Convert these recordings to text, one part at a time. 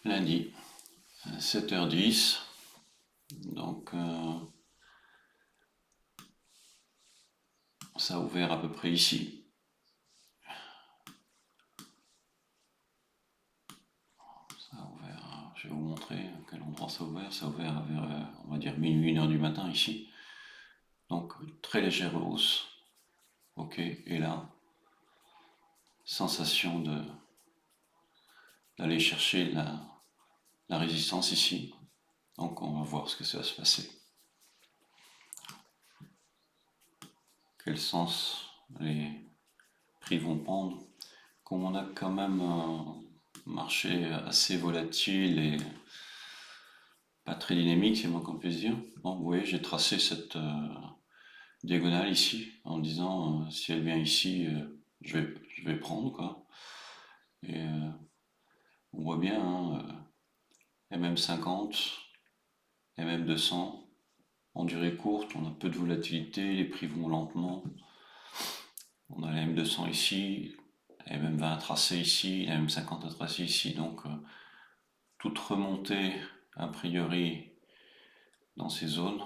lundi, 7h10. Donc, ça a ouvert à peu près ici. Ça a ouvert, je vais vous montrer à quel endroit ça a ouvert. Ça a ouvert vers, on va dire, minuit, 1h du matin ici. Donc, très légère hausse. Ok, et là, sensation d'aller chercher la résistance ici. Donc, on va voir ce que ça va se passer. Quel sens les prix vont prendre. Comme on a quand même un marché assez volatile et pas très dynamique, c'est moins qu'on puisse dire. Donc, vous voyez, j'ai tracé cette diagonale ici en disant si elle vient ici, je vais prendre quoi. Et on voit bien, hein, MM50, MM200, en durée courte, on a peu de volatilité, les prix vont lentement. On a la M200 ici, la MM20 tracée ici, la M50 tracée ici. Donc, toute remontée, a priori, dans ces zones,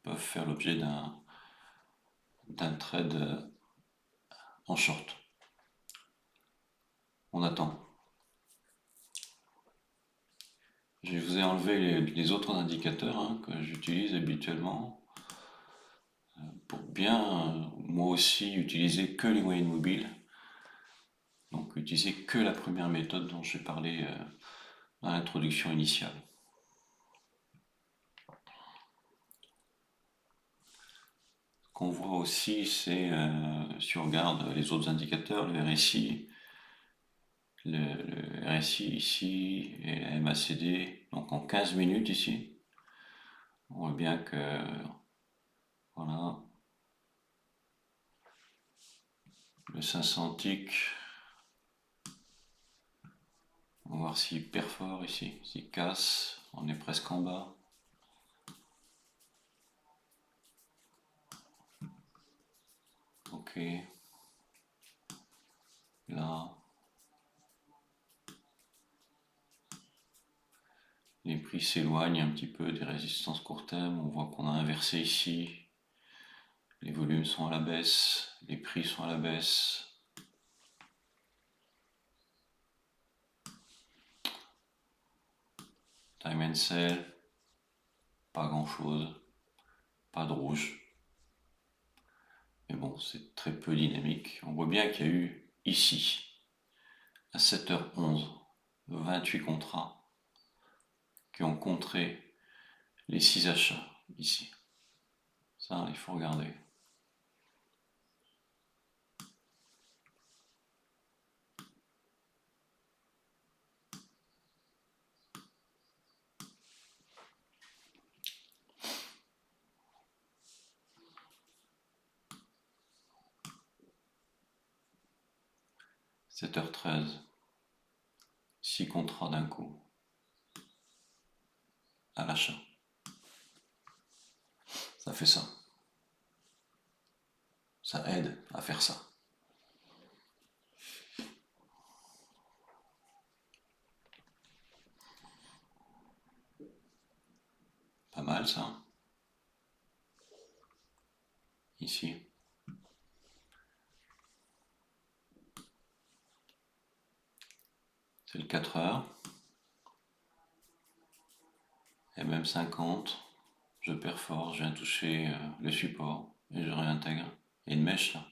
peuvent faire l'objet d'un trade en short. On attend. Je vous ai enlevé les autres indicateurs hein, que j'utilise habituellement pour bien, moi aussi, utiliser que les moyennes mobiles. Donc, utiliser que la première méthode dont j'ai parlé dans l'introduction initiale. Ce qu'on voit aussi, c'est si on regarde les autres indicateurs, le RSI, le RSI ici et la MACD, donc en 15 minutes ici, on voit bien que voilà, le 500 tick, on va voir s'il perfore ici, s'il casse, on est presque en bas. Ok, là, les prix s'éloignent un petit peu des résistances court terme, on voit qu'on a inversé ici, les volumes sont à la baisse, les prix sont à la baisse. Time and sell, pas grand chose, pas de rouge. Mais bon, c'est très peu dynamique. On voit bien qu'il y a eu ici, à 7h11, 28 contrats qui ont contré les 6 achats ici. Ça, il faut regarder. « 7h13, 6 contrats d'un coup à l'achat. Ça fait ça. Ça aide à faire ça. Pas mal ça. Ici. C'est le 4 heures. MM50. Je perfore, je viens toucher le support et je réintègre. Et une mèche là.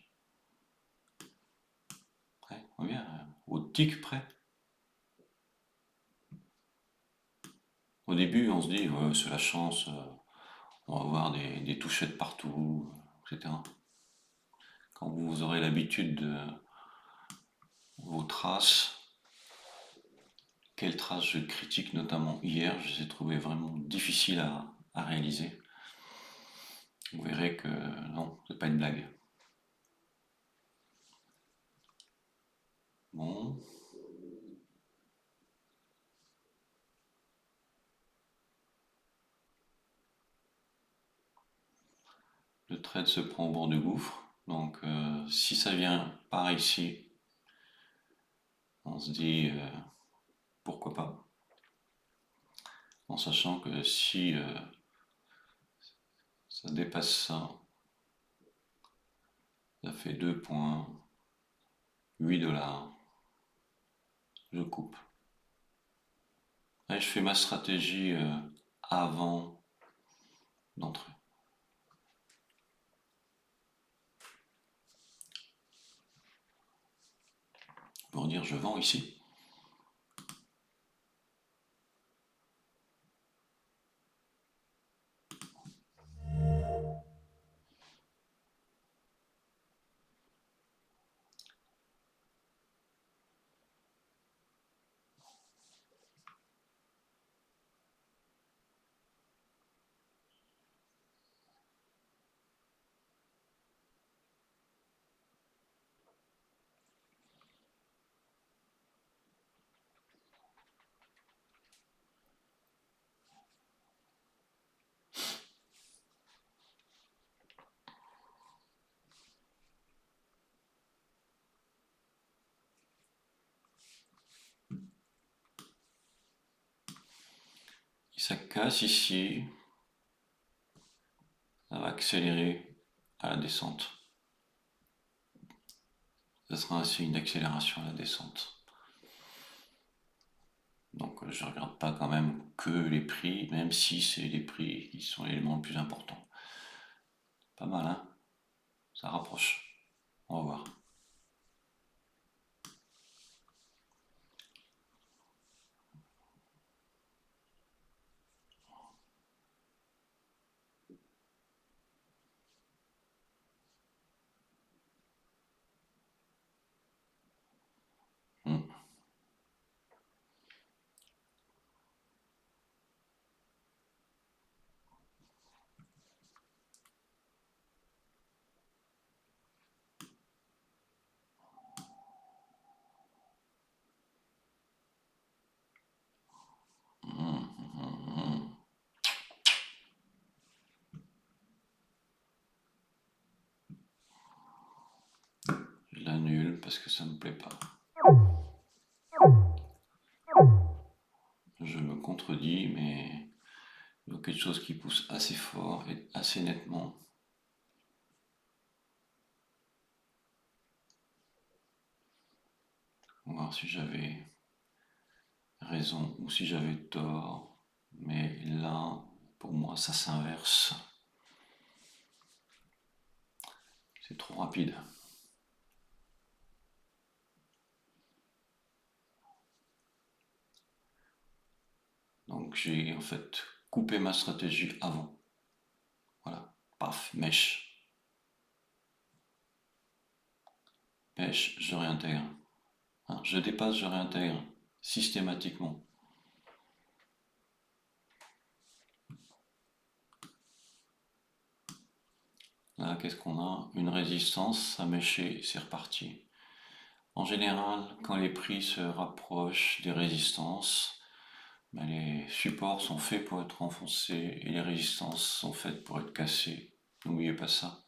Prêt, on vient au tic près. Au début, on se dit, ouais, c'est la chance, on va avoir des touchettes partout, etc. Quand vous aurez l'habitude de vos traces, quelles traces je critique notamment hier, je les ai trouvées vraiment difficiles à réaliser. Vous verrez que non, c'est pas une blague. Bon, le trade se prend au bord du gouffre. Donc si ça vient par ici, on se dit pourquoi pas. en sachant que si ça dépasse ça, ça fait 2,8 $. Je coupe. Et je fais ma stratégie avant d'entrer. Pour dire je vends ici. Et ça casse ici, ça va accélérer à la descente. Ça sera un signe d'accélération à la descente. Donc je ne regarde pas quand même que les prix, même si c'est les prix qui sont l'élément le plus important. Pas mal, hein? Ça rapproche. On va voir. Hmm. Je l'annule parce que ça ne me plaît pas. Je me contredis, mais il y a quelque chose qui pousse assez fort et assez nettement. On va voir si j'avais raison ou si j'avais tort. Mais là, pour moi, ça s'inverse. C'est trop rapide. Donc j'ai en fait coupé ma stratégie avant. Voilà, paf, mèche. Mèche, je réintègre. Hein, je dépasse, je réintègre. Systématiquement. Là, qu'est-ce qu'on a? Une résistance, ça mèché, c'est reparti. En général, quand les prix se rapprochent des résistances, ben, les supports sont faits pour être enfoncés et les résistances sont faites pour être cassées. N'oubliez pas ça.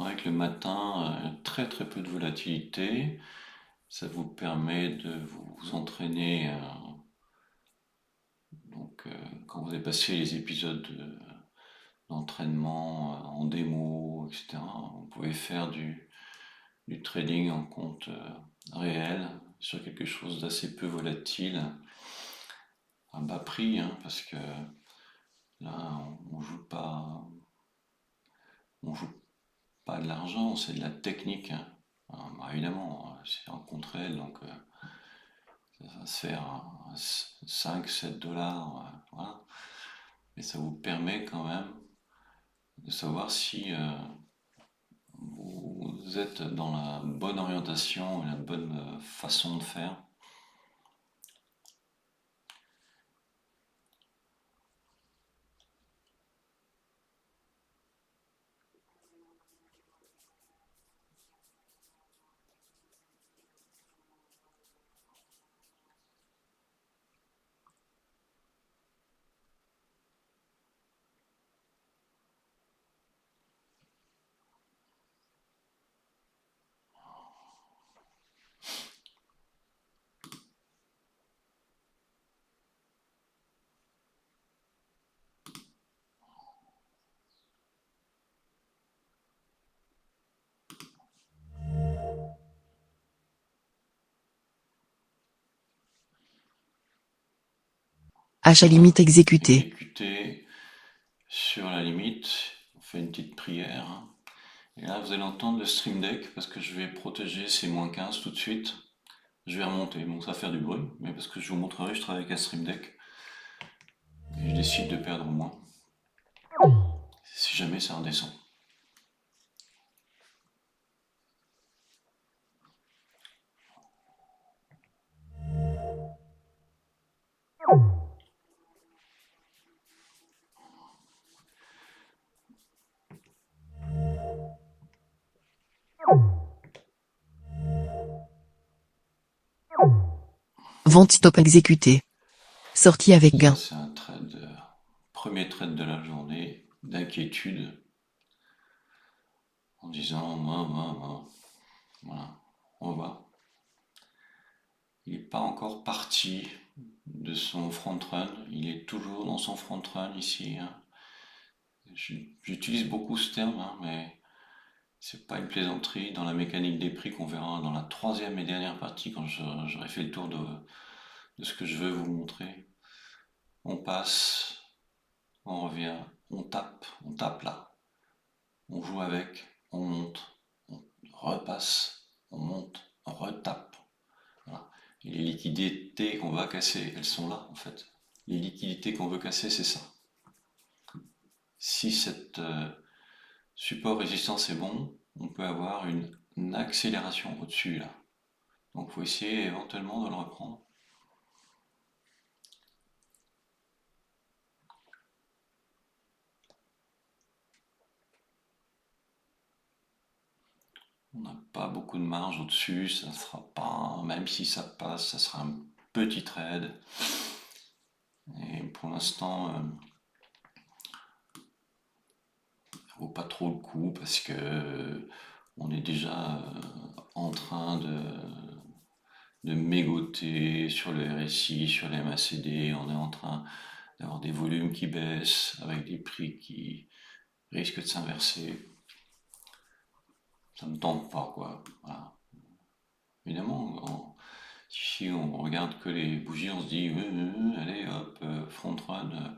Avec le matin, très très peu de volatilité, ça vous permet de vous entraîner. Quand vous avez passé les épisodes d'entraînement en démo, etc., vous pouvez faire du trading en compte réel sur quelque chose d'assez peu volatile, à bas prix, hein, parce que là, on joue pas de l'argent, c'est de la technique, hein. Bah, évidemment, c'est en contre réel, donc ça va se faire 5, 7 $, voilà. Mais ça vous permet quand même de savoir si vous êtes dans la bonne orientation et la bonne façon de faire. H à Voilà, limite exécutée. exécuter sur la limite, on fait une petite prière, hein. Et là, vous allez entendre le Stream Deck parce que je vais protéger ces -15 tout de suite. Je vais remonter, bon, ça va faire du bruit, mais parce que je vous montrerai, je travaille avec un Stream Deck et je décide de perdre moins si jamais ça redescend. Vente stop exécutée. Sortie avec Ça, gain. c'est un trade, premier trade de la journée d'inquiétude en disant, voilà, on va voir. Il n'est pas encore parti de son front run, il est toujours dans son front run ici, hein. J'utilise beaucoup ce terme, hein, mais c'est pas une plaisanterie. Dans la mécanique des prix qu'on verra dans la troisième et dernière partie, quand j'aurai fait le tour de ce que je veux vous montrer, on passe, on revient, on tape là, on joue avec, on monte, on repasse, on monte, on retape. Voilà. Et les liquidités qu'on va casser, elles sont là en fait. Les liquidités qu'on veut casser, c'est ça. Si cette support résistance est bon, on peut avoir une accélération au-dessus là. Donc il faut essayer éventuellement de le reprendre. On n'a pas beaucoup de marge au-dessus, ça ne sera pas, même si ça passe, ça sera un petit trade. Et pour l'instant, ça vaut pas trop le coup parce que on est déjà en train de mégoter sur le RSI, sur les MACD, on est en train d'avoir des volumes qui baissent avec des prix qui risquent de s'inverser. Ça ne me tente pas, quoi. Voilà. Évidemment, si on regarde que les bougies, on se dit, allez hop, front run,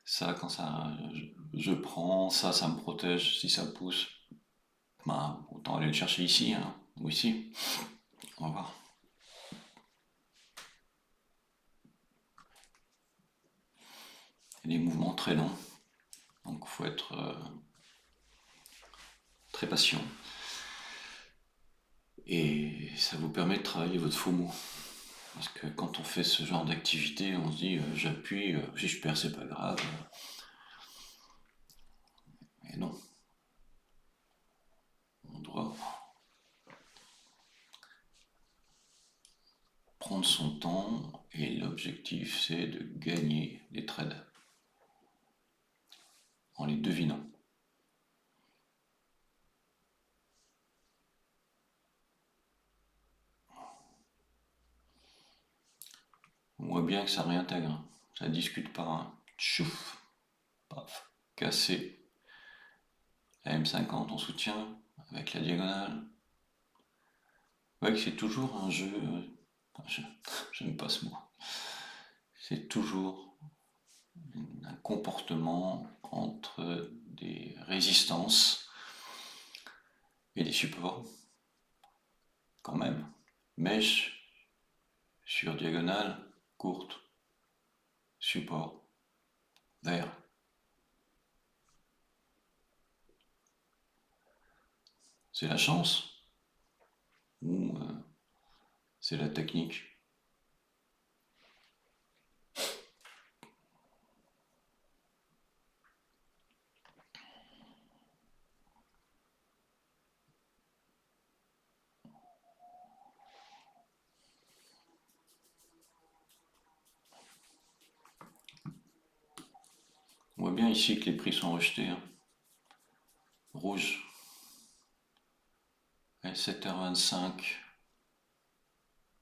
ça, quand ça, je prends, ça me protège si ça pousse. Bah, autant aller le chercher ici, hein, ou ici. On va voir. Il y a des mouvements très longs, donc il faut être très patient. Et ça vous permet de travailler votre FOMO. Parce que quand on fait ce genre d'activité, on se dit j'appuie, si je perds, c'est pas grave. Et non, on doit prendre son temps et l'objectif c'est de gagner des trades en les devinant. On voit bien que ça réintègre, hein. Ça discute pas, hein. Tchouf, paf, cassé. La M50 en soutien avec la diagonale. Ouais, c'est toujours un jeu. J'aime pas ce mot. C'est toujours un comportement entre des résistances et des supports, quand même. Mèche sur diagonale courte, support vert. C'est la chance ou c'est la technique? On voit bien ici que les prix sont rejetés, hein. Rouge, ouais, 7h25,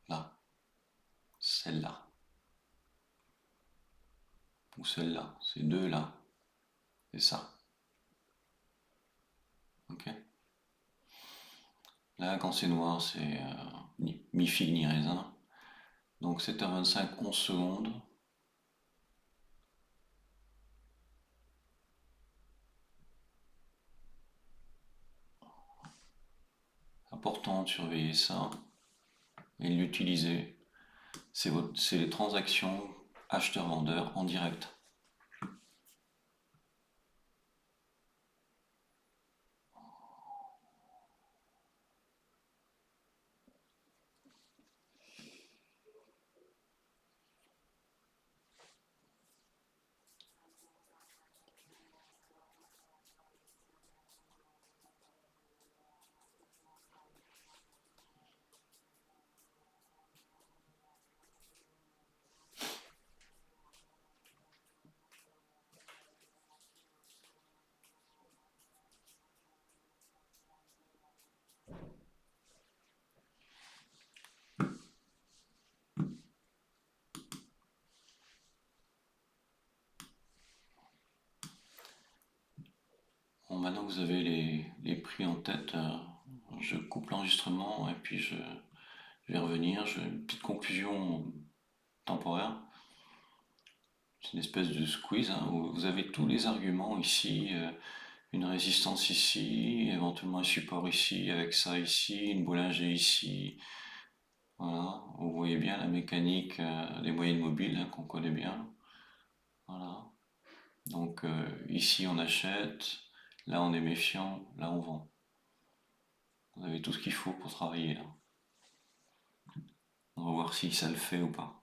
là, celle-là, ou celle-là, ces deux là, c'est ça, ok? Là, quand c'est noir, c'est ni figue ni raisin. Donc 7h25, 11 secondes. Important de surveiller ça et de l'utiliser. C'est les transactions acheteur-vendeur en direct. Bon, maintenant que vous avez les prix en tête, je coupe l'enregistrement et puis je vais revenir. J'ai une petite conclusion temporaire. C'est une espèce de squeeze, hein, où vous avez tous les arguments ici, une résistance ici, éventuellement un support ici, avec ça ici, une boule ingée ici. Voilà, vous voyez bien la mécanique des moyennes mobiles, hein, qu'on connaît bien. Voilà. Donc ici on achète, là on est méfiant, là on vend. Vous avez tout ce qu'il faut pour travailler là. On va voir si ça le fait ou pas.